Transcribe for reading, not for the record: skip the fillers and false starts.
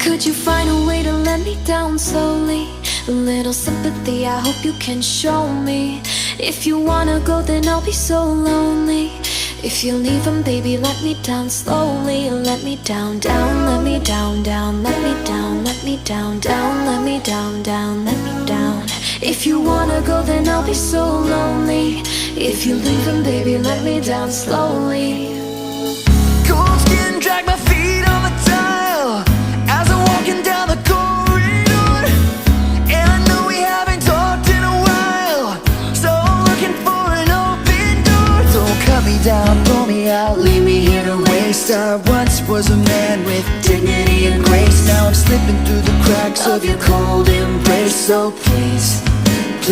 Could you find a way to let me down slowly? A little sympathy, I hope you can show me. If you wanna go, then I'll be so lonely. If you're leaving, baby, let me down slowly. Let me down, down, let me down, down, let me down, let me down, down, let me down, down, let me down. If you wanna go, then I'll be so lonely. If you're leaving, baby, let me down slowly. Cold skin, drag my feet on the tile as I'm walking down the corridor. And I know we haven't talked in a while, so I'm looking for an open door. Don't cut me down, throw me out, leave me here to waste. I once was a man with dignity and grace. Now I'm slipping through the cracks of your cold embrace. So please